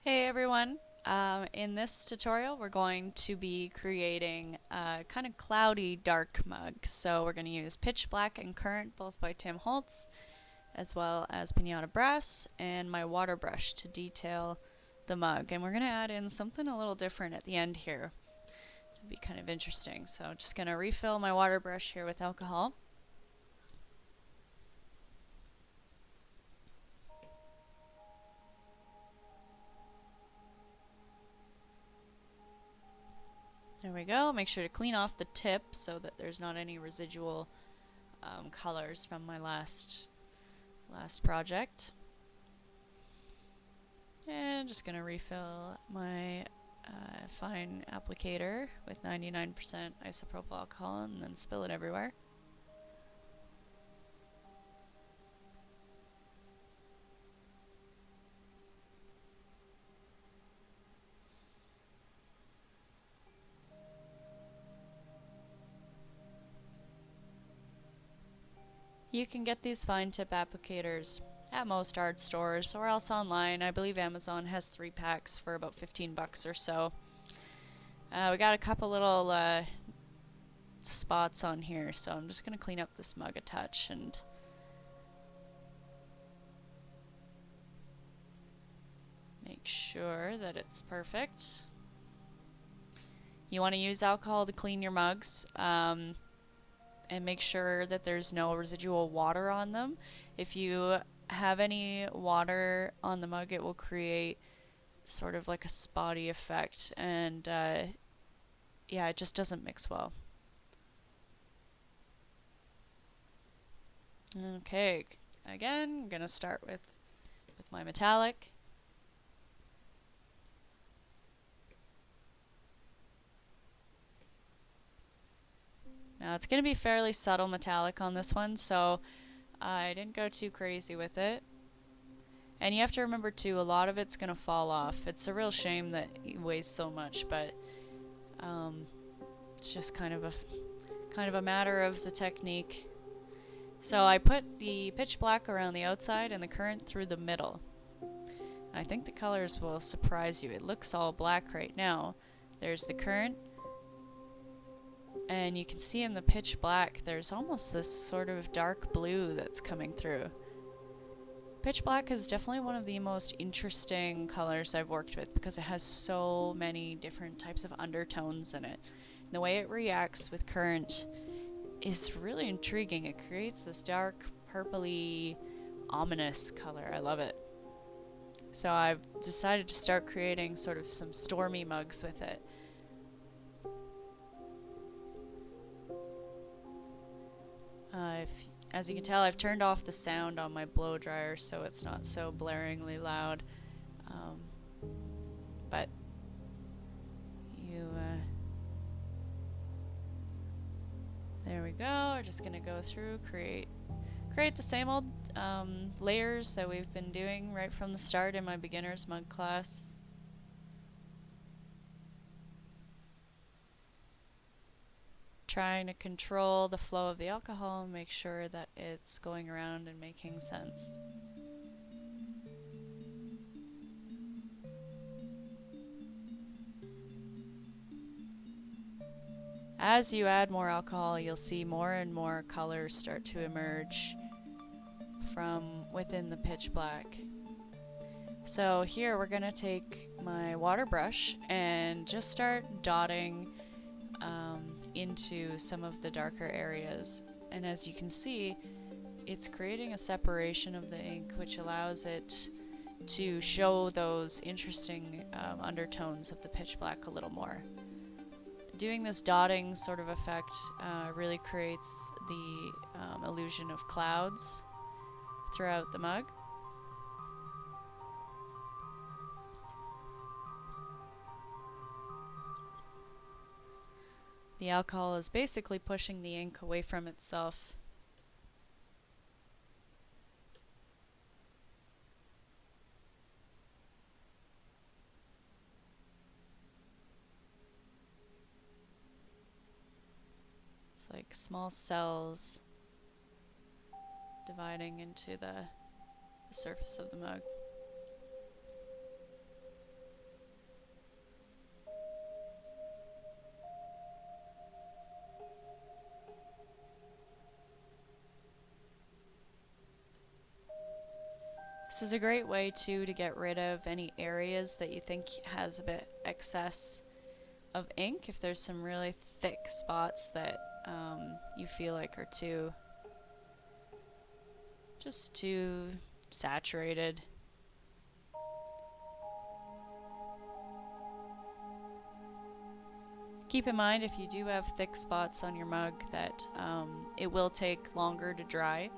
Hey everyone! In this tutorial we're going to be creating a kind of cloudy dark mug. So we're going to use Pitch Black and Current, both by Tim Holtz, as well as Pinata Brass and my water brush to detail the mug. And we're going to add in something a little different at the end here. It'll be kind of interesting. So I'm just going to refill my water brush here with alcohol. There we go. Make sure to clean off the tip so that there's not any residual colors from my last project. And just going to refill my fine applicator with 99% isopropyl alcohol and then spill it everywhere. You can get these fine tip applicators at most art stores or else online. I believe Amazon has 3 packs for about 15 bucks or so. We got a couple little spots on here, so I'm just going to clean up this mug a touch and make sure that it's perfect. You want to use alcohol to clean your mugs. And make sure that there's no residual water on them. If you have any water on the mug, it will create sort of like a spotty effect, and yeah, it just doesn't mix well. Okay, again, I'm gonna start with my metallic. Now it's going to be fairly subtle metallic on this one, so I didn't go too crazy with it. And you have to remember too, a lot of it's going to fall off. It's a real shame that it weighs so much, but it's just kind of a matter of the technique. So I put the pitch black around the outside and the current through the middle. I think the colors will surprise you. It looks all black right now. There's the current, and you can see in the pitch black there's almost this sort of dark blue that's coming through. Pitch black is definitely one of the most interesting colors I've worked with because it has so many different types of undertones in it. And the way it reacts with current is really intriguing. It creates this dark, purpley, ominous color. I love it. So I've decided to start creating sort of some stormy mugs with it. As you can tell, I've turned off the sound on my blow dryer so it's not so blaringly loud. But there we go. We're just gonna go through, create the same old layers that we've been doing right from the start in my beginner's mug class. Trying to control the flow of the alcohol and make sure that it's going around and making sense. As you add more alcohol, you'll see more and more colors start to emerge from within the pitch black. So here we're going to take my water brush and just start dotting into some of the darker areas. And as you can see, it's creating a separation of the ink, which allows it to show those interesting undertones of the pitch black a little more. Doing this dotting sort of effect really creates the illusion of clouds throughout the mug. The alcohol is basically pushing the ink away from itself. It's like small cells dividing into the surface of the mug. This is a great way too to get rid of any areas that you think has a bit excess of ink. If there's some really thick spots that you feel like are just too saturated. Keep in mind, if you do have thick spots on your mug, that it will take longer to dry.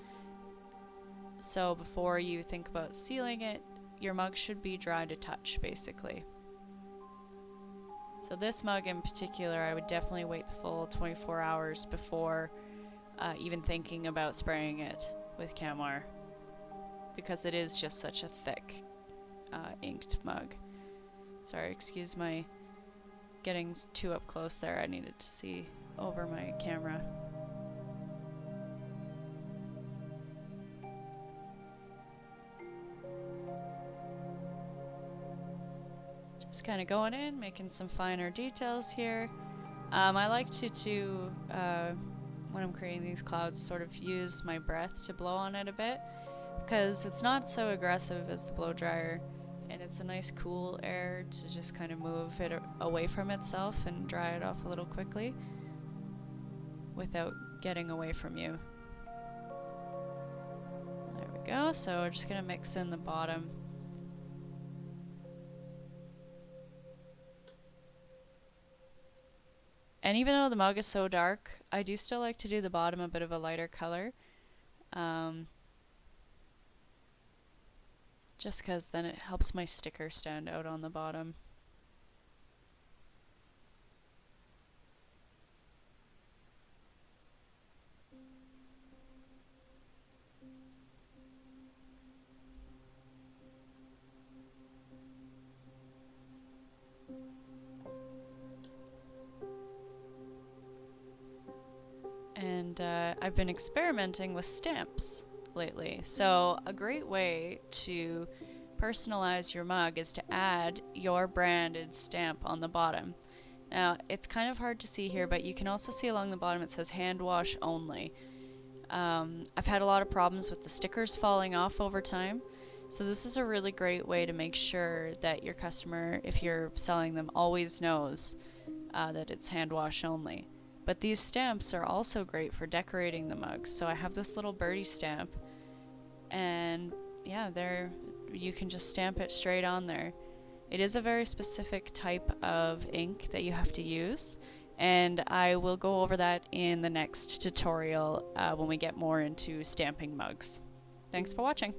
So before you think about sealing it, your mug should be dry to touch, basically. So this mug in particular, I would definitely wait the full 24 hours before even thinking about spraying it with Camar, because it is just such a thick inked mug. Sorry, excuse my getting too up close there. I needed to see over my camera. Just kind of going in, making some finer details here. I like to when I'm creating these clouds, sort of use my breath to blow on it a bit, because it's not so aggressive as the blow dryer, and it's a nice cool air to just kind of move it away from itself and dry it off a little quickly without getting away from you. There we go. So we're just going to mix in the bottom. And even though the mug is so dark, I do still like to do the bottom a bit of a lighter color. Just because then it helps my sticker stand out on the bottom. And I've been experimenting with stamps lately. So a great way to personalize your mug is to add your branded stamp on the bottom. Now, it's kind of hard to see here, but you can also see along the bottom it says hand wash only. I've had a lot of problems with the stickers falling off over time. So this is a really great way to make sure that your customer, if you're selling them, always knows that it's hand wash only. But these stamps are also great for decorating the mugs. So I have this little birdie stamp, and yeah, you can just stamp it straight on there. It is a very specific type of ink that you have to use, and I will go over that in the next tutorial when we get more into stamping mugs. Thanks for watching.